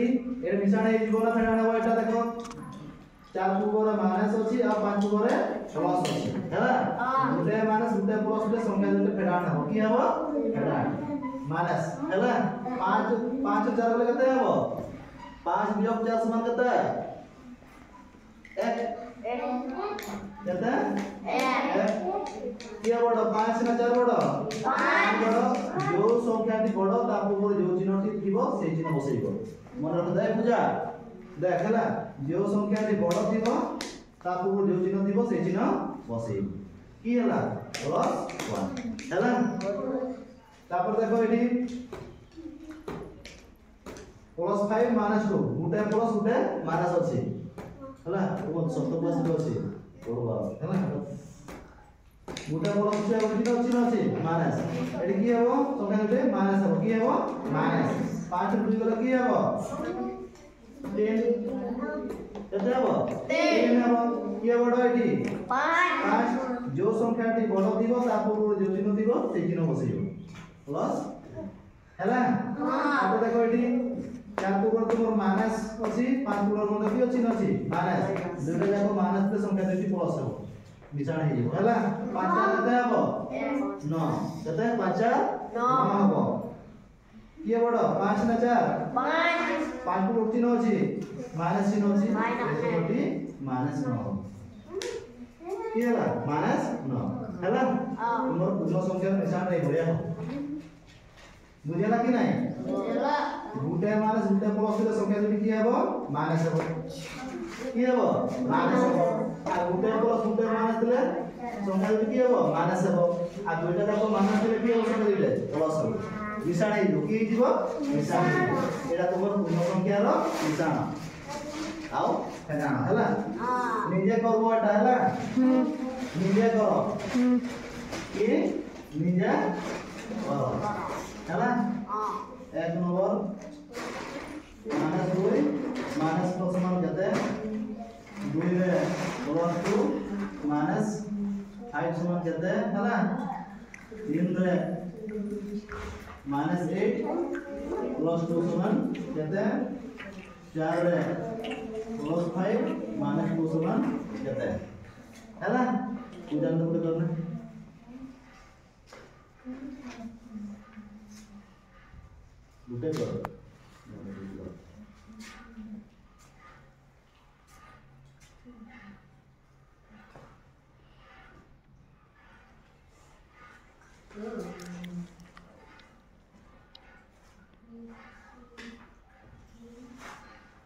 एटा मिसाण हे जीवना फेडाण हो एटा देखो 4 पूर्व माइनस अछि आ 5 पूर्व प्लस अछि हैला गुटे माइनस गुटे प्लस गुटे संख्या दुटे फेडाण हो की हबो फेडाण माइनस हैला 5 5 4 ले कते हबो 5 वियोग 4 समान कते 1 कते 1 किया बड़ 5 ना 4 बड़ 5 बड़ जो संख्याटी बड़ ता पूर्व जो चिन्हटी थिबो से चिन्ह बसैबो मन रख दे पूजा देख हैला जो संख्याटी बड़ थिबो ता पूर्व जो चिन्ह थिबो से चिन्ह बसैबो की हैला प्लस 1 हैला तापर देखो एठी प्लस 5 माइनस 2 गुटे प्लस गुटे माइनस अछि हैला वो सप्त प्लस अछि बरोबर हैला गुटे प्लस से चिन्ह चिन्ह अछि माइनस एठी की हेबो संख्या गुटे माइनस हेबो की हेबो माइनस 5 2 गला की हेबो 10 केते हेबो 10 हेबो की बड़ एठी 5 जो संख्याटी बड़ दिबो ता पूर्व जो चिन्ह दिबो से चिन्ह बसैबो प्लस हैला अब देखो एठी 4 पूर्व तुमर माइनस अछि 5 पूर्व मध्ये की अछि नछि माइनस दुटा जाको माइनस के संख्या देती प्लस हो मिसाण हे जेबो हैला 5 कते हबो 9 कते 5 9 हबो ये बड़ 5 ना 4 5 पूर्व चिन्ह अछि माइनस चिन्ह अछि एठी माइनस 9 की हैला माइनस 9 हैला तुमर पूर्ण संख्या मिसाण रे भरिया हो बुझेला कि नाही बुझेला गुटे माइनस गुटे प्लस के संख्या दुटी की हेबो माइनस हेबो की हेबो माइनस हेबो आ गुटे प्लस गुटे माइनस दिले संख्या दुटी की हेबो माइनस हेबो आ दुइटा जाको माइनस दिले की हेबो संख्या दिले प्लस हेबो मिसाण हे दुकी हिजिबो मिसाण एटा तुमर पूर्ण संख्या रो मिसाण आओ फेडाण हैला निजे करबो एटा हैला निजे करो की निजे करो हैला 1 नंबर माइनस 2 माइनस प्लस समान केते 2 रे प्लस 2 माइनस 5 समान केते हैला 3 रे माइनस 8 प्लस 2 समान केते 4 रे प्लस 5 माइनस 2 समान केते हैला पूजा तो करना गुटे करो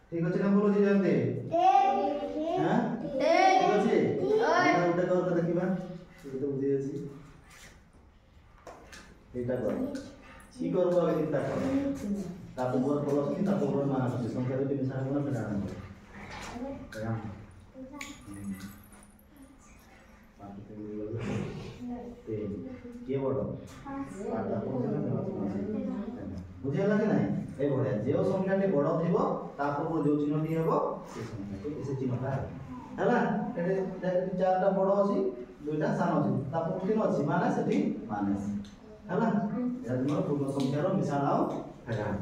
ठीक अछि ना बोलो जी जानते हां ठीक अछि गुटे कर के देखिबा ये तो बुझी अछि एटा कर की करबो आगे चिंता कर ताको बोल प्लस की ताको बोल माइनस संख्या दुटी मिसाण कोना फेडाण कया बाकी ते के बड़ पाटा बुझेला कि नाही ए बढिया जे संख्याटी बड़ थिबो ताको जो चिन्हटी हेबो से संख्याटी से चिन्हटा हैला एटे चारटा बड़ अछि दुइटा सान अछि ताको चिन्ह अछि माइनस एटी माइनस हैला एटा पूर्ण संख्यार मिसाण आओ फेडाण